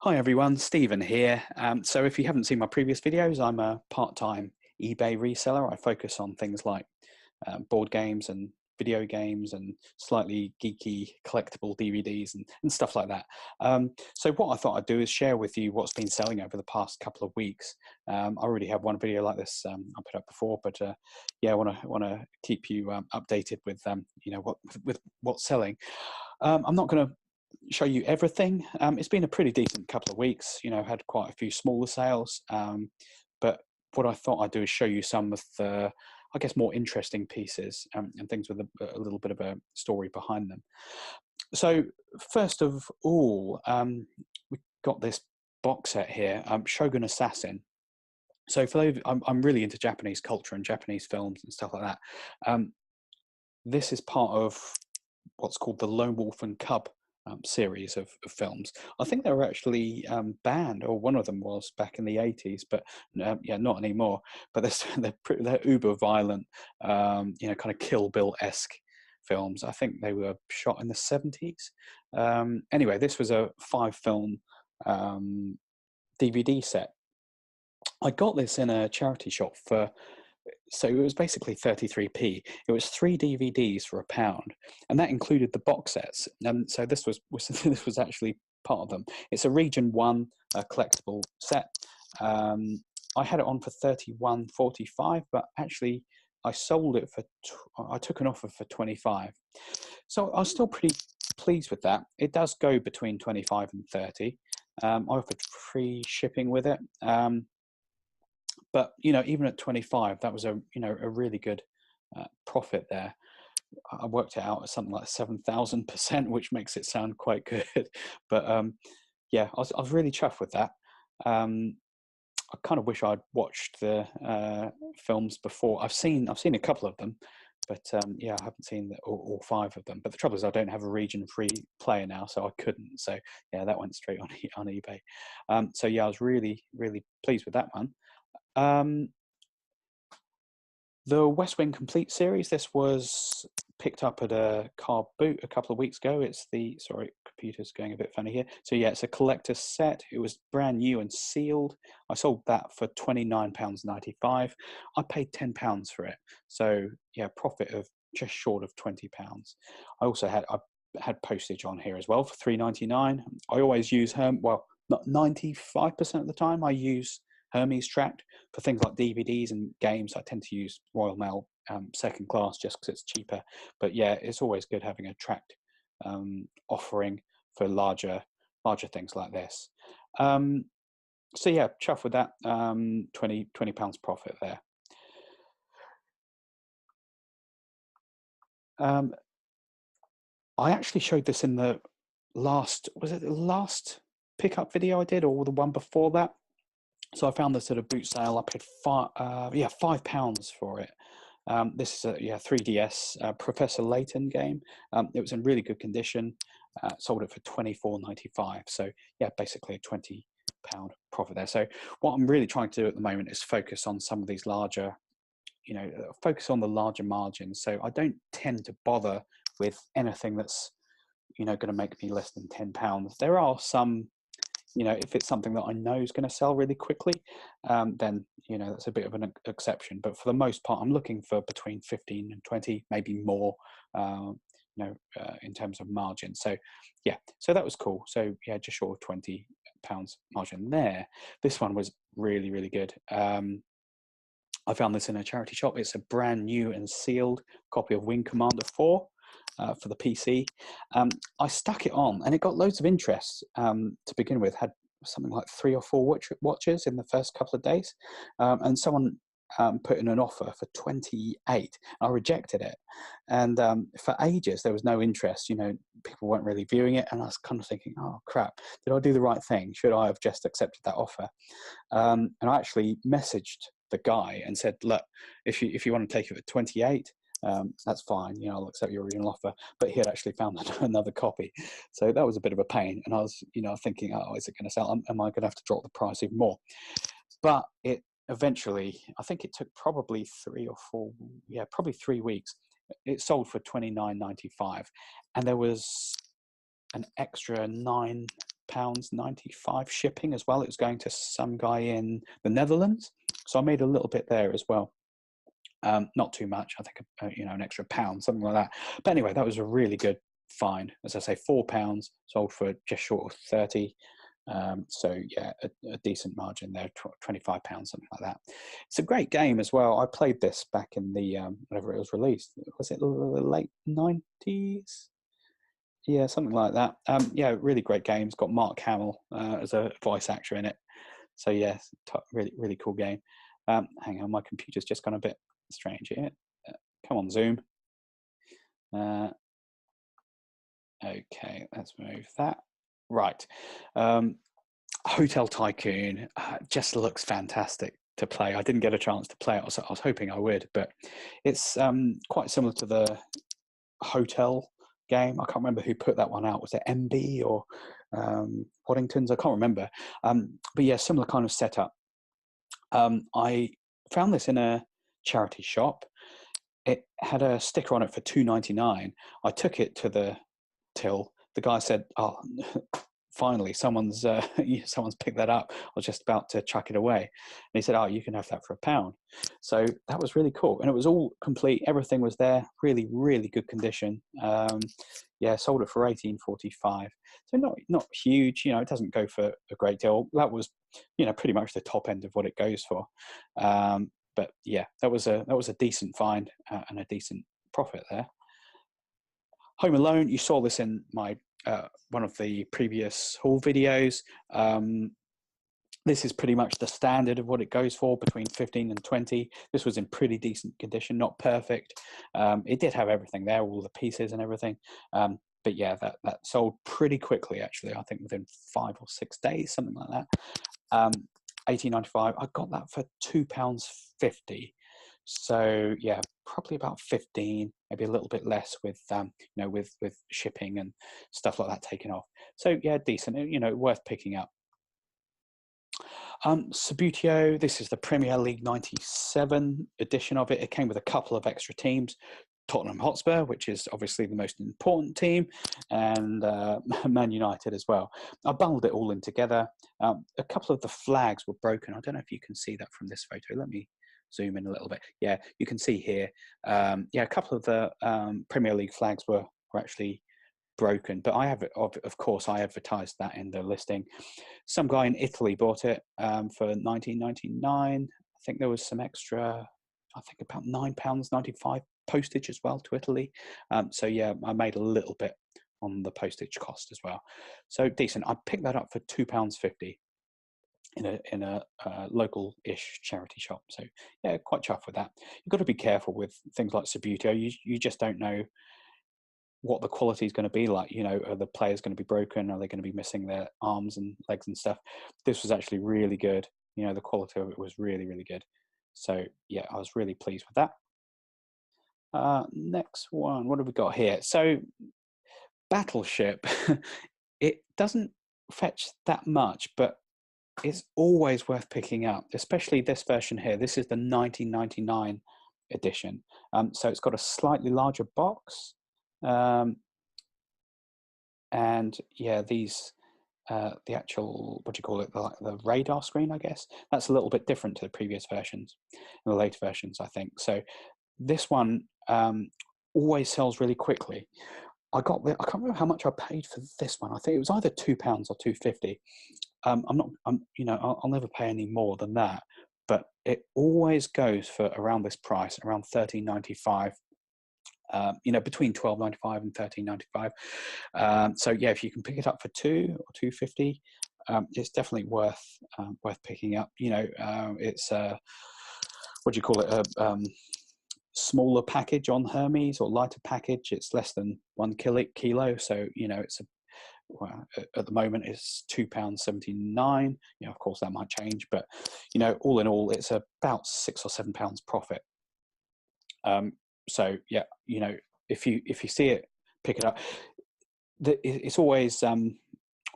Hi everyone, Stephen here. So if you haven't seen my previous videos, I'm a part-time eBay reseller. I focus on things like board games and video games and slightly geeky collectible DVDs and stuff like that. So what I thought I'd do is share with you what's been selling over the past couple of weeks. I already have one video like this I put up before, but yeah, I want to keep you updated with with what's selling. I'm not going to show you everything. It's been a pretty decent couple of weeks. Had quite a few smaller sales, but what I thought I'd do is show you some of the, I guess, more interesting pieces and things with a little bit of a story behind them. So first of all, we got this box set here, Shogun Assassin. So for those, I'm really into Japanese culture and Japanese films and stuff like that. This is part of what's called the Lone Wolf and Cub series of films. I think they were actually banned, or one of them was back in the 80s, but yeah, not anymore. But they're uber violent, kind of Kill Bill-esque films. I think they were shot in the 70s. Anyway, this was a 5-film DVD set. I got this in a charity shop so it was basically 33p. It was 3 DVDs for £1, and that included the box sets. And so this was this was actually part of them. It's a Region 1 collectible set. I had it on for £31.45, but actually I sold it for I took an offer for 25. So I was still pretty pleased with that. It does go between 25 and 30. I offered free shipping with it. But even at 25, that was a really good profit there. I worked it out at something like 7,000%, which makes it sound quite good. But yeah, I was really chuffed with that. I kind of wish I'd watched the films before. I've seen a couple of them, but yeah, I haven't seen all 5 of them. But the trouble is, I don't have a region-free player now, so I couldn't. So yeah, that went straight on eBay. So yeah, I was really pleased with that one. The West Wing Complete series, this was picked up at a car boot a couple of weeks ago. It's sorry, computer's going a bit funny here. So yeah, it's a collector's set. It was brand new and sealed. I sold that for £29.95. I paid £10 for it. So yeah, profit of just short of £20. I also had postage on here as well for £3.99. I always use well, not 95% of the time I use Hermes tracked. For things like DVDs and games, I tend to use Royal Mail second class just because it's cheaper. But yeah, it's always good having a tracked offering for larger things like this. So yeah, chuff with that. £20 profit there. I actually showed this in the last pickup video I did, or the one before that? So I found this at a boot sale. I paid £5 for it. This is a 3DS Professor Layton game. It was in really good condition. Sold it for £24.95. So yeah, basically a £20 profit there. So what I'm really trying to do at the moment is focus on some of these larger, focus on the larger margins. So I don't tend to bother with anything that's going to make me less than £10. There are some. If it's something that I know is going to sell really quickly, then that's a bit of an exception. But for the most part, I'm looking for between 15 and 20, maybe more, in terms of margin. So yeah, so that was cool. So yeah, just short of £20 margin there. This one was really good. I found this in a charity shop. It's a brand new and sealed copy of Wing Commander 4. For the PC. I stuck it on and it got loads of interest to begin with. Had something like 3 or 4 watches in the first couple of days, and someone put in an offer for 28. I rejected it, and for ages there was no interest. People weren't really viewing it, and I was kind of thinking, oh crap, did I do the right thing? Should I have just accepted that offer? And I actually messaged the guy and said, look, if you want to take it at 28, that's fine, I'll accept your original offer. But he had actually found another copy, so that was a bit of a pain. And I was thinking, oh, is it going to sell? Am I going to have to drop the price even more? But it eventually, I think it took probably 3 or 4, probably 3 weeks. It sold for £29.95, and there was an extra 9 £5.95 shipping as well. It was going to some guy in the Netherlands, so I made a little bit there as well. Not too much, I think, an extra pound, something like that. But anyway, that was a really good find. As I say, £4 sold for just short of 30. So yeah, a decent margin there, £25, something like that. It's a great game as well. I played this back in the whenever it was released. Was it the late 90s? Yeah, something like that. Yeah, really great game. It's got Mark Hamill as a voice actor in it. So yeah, really, really cool game. Hang on, my computer's just gone a bit strange here. Come on, Zoom. Okay, let's move that. Right. Hotel Tycoon just looks fantastic to play. I didn't get a chance to play it. I was hoping I would, but it's quite similar to the hotel game. I can't remember who put that one out. Was it MB or Waddington's? I can't remember. But yeah, similar kind of setup. I found this in a charity shop. It had a sticker on it for $2.99. I took it to the till. The guy said, "Oh, finally, someone's picked that up. I was just about to chuck it away." And he said, "Oh, you can have that for £1." So that was really cool, and it was all complete. Everything was there. Really, really good condition. Yeah, sold it for $18.45. So not huge. It doesn't go for a great deal. That was, pretty much the top end of what it goes for. But yeah, that was a decent find and a decent profit there. Home Alone, you saw this in my one of the previous haul videos. This is pretty much the standard of what it goes for, between 15 and 20. This was in pretty decent condition, not perfect. It did have everything there, all the pieces and everything. But yeah, that sold pretty quickly, actually. I think within 5 or 6 days, something like that. $18.95. I got that for £2.50. So yeah, probably about 15, maybe a little bit less with with shipping and stuff like that taken off. So yeah, decent. Worth picking up. Subbuteo, this is the Premier League 97 edition of it. It came with a couple of extra teams. Tottenham Hotspur, which is obviously the most important team, and Man United as well. I bundled it all in together. A couple of the flags were broken. I don't know if you can see that from this photo. Let me zoom in a little bit. Yeah, you can see here. Yeah, a couple of the Premier League flags were actually broken, but of course, I advertised that in the listing. Some guy in Italy bought it for $19.99. I think there was some extra, I think about £9.95 postage as well to Italy. So yeah, I made a little bit on the postage cost as well. So decent. I picked that up for £2.50 in a local-ish charity shop. So yeah, quite chuffed with that. You've got to be careful with things like Subbuteo. You just don't know what the quality is going to be like. Are the players going to be broken? Are they going to be missing their arms and legs and stuff? This was actually really good. The quality of it was really, really good. So yeah, I was really pleased with that. Next one, what have we got here? So Battleship, it doesn't fetch that much, but it's always worth picking up, especially this version here. This is the 1999 edition. So it's got a slightly larger box. And yeah, these the actual, what do you call it, the radar screen, I guess, that's a little bit different to the previous versions and the later versions, I think. So this one always sells really quickly. I can't remember how much I paid for this one. I think it was either £2 or $2.50. I'll never pay any more than that, but it always goes for around this price, around $13.95. Between $12.95 and $13.95. So yeah, if you can pick it up for $2 or $2.50, it's definitely worth picking up. It's what do you call it? A smaller package on Hermes, or lighter package. It's less than 1 kilo. So it's at the moment it's £2.79. Of course that might change, but all in all, it's about £6 or £7 profit. So yeah, if you see it, pick it up. It's always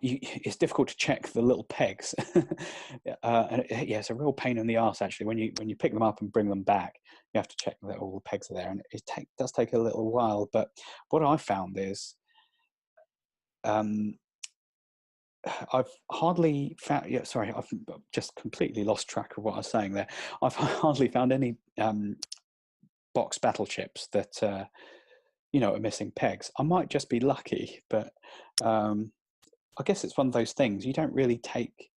it's difficult to check the little pegs, and it's a real pain in the arse actually when you pick them up and bring them back. You have to check that all the pegs are there, and it does take a little while. But what I found is I've hardly found. Yeah, sorry, I've just completely lost track of what I was saying there. I've hardly found any box battleships that are missing pegs. I might just be lucky, but I guess it's one of those things. You don't really take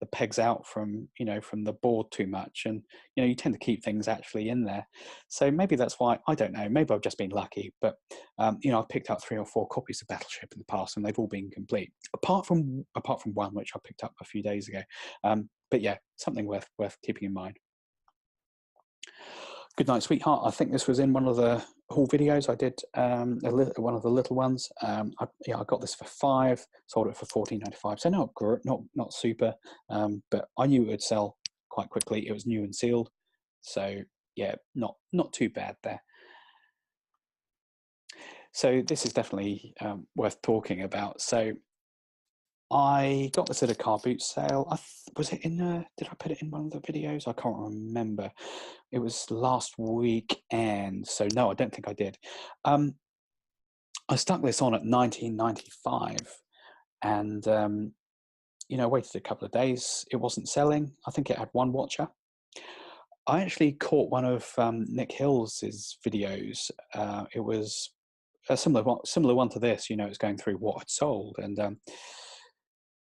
the pegs out from from the board too much, and you tend to keep things actually in there. So maybe that's why. I don't know, maybe I've just been lucky, but I've picked up 3 or 4 copies of Battleship in the past, and they've all been complete, apart from one which I picked up a few days ago. But yeah, something worth keeping in mind. Good night, sweetheart. I think this was in one of the haul videos I did, one of the little ones. I got this for 5, sold it for $14.95. So not super, but I knew it would sell quite quickly. It was new and sealed, so yeah, not too bad there. So this is definitely worth talking about. So I got this at a car boot sale. Was it in? Did I put it in one of the videos? I can't remember. It was last weekend, so no, I don't think I did. I stuck this on at $19.95, and waited a couple of days. It wasn't selling. I think it had 1 watcher. I actually caught one of Nick Hill's videos. It was a similar one to this. It's going through what had sold, and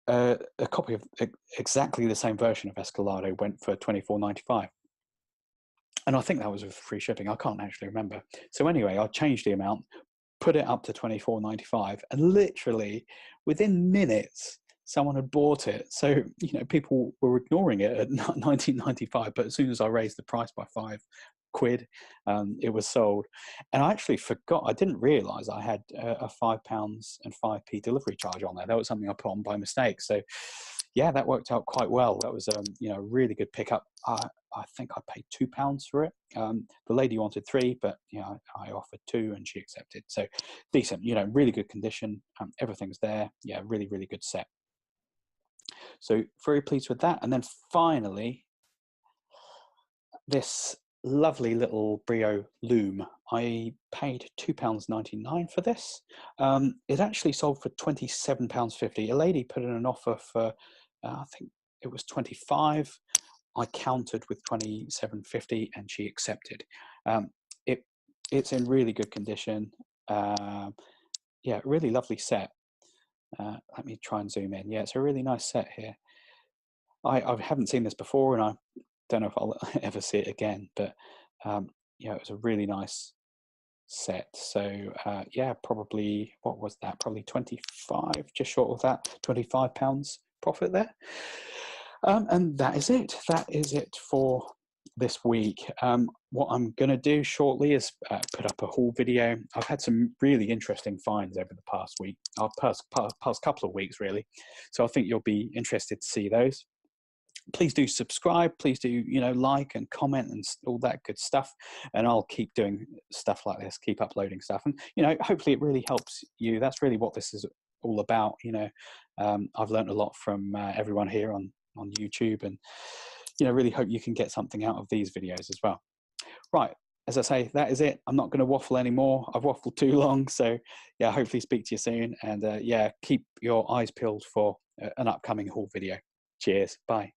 a copy of exactly the same version of Escalado went for $24.95. And I think that was with free shipping. I can't actually remember. So anyway, I changed the amount, put it up to $24.95, and literally within minutes, someone had bought it. So, people were ignoring it at $19.95, but as soon as I raised the price by £5, it was sold. And I actually forgot, I didn't realize I had a £5.05 delivery charge on there. That was something I put on by mistake. So yeah, that worked out quite well. That was a really good pickup. I think I paid £2 for it. The lady wanted 3, but I offered 2 and she accepted. So decent, really good condition. Everything's there. Yeah, really, really good set. So very pleased with that. And then finally, this lovely little Brio loom. I paid £2.99 for this. It actually sold for £27.50. A lady put in an offer for, I think it was 25. I countered with $27.50 and she accepted. It's in really good condition. Yeah, really lovely set. Let me try and zoom in. Yeah, it's a really nice set here. I haven't seen this before, and I don't know if I'll ever see it again, but it was a really nice set. So yeah, probably, what was that? Probably 25, just short of that, £25 profit there. And that is it. That is it for this week. What I'm going to do shortly is put up a haul video. I've had some really interesting finds over the past week, past couple of weeks really. So I think you'll be interested to see those. Please do subscribe. Please do, like and comment and all that good stuff. And I'll keep doing stuff like this, keep uploading stuff. And, hopefully it really helps you. That's really what this is all about. I've learned a lot from everyone here on YouTube, and, really hope you can get something out of these videos as well. Right. As I say, that is it. I'm not going to waffle anymore. I've waffled too long. So yeah, hopefully speak to you soon. And yeah, keep your eyes peeled for an upcoming haul video. Cheers. Bye.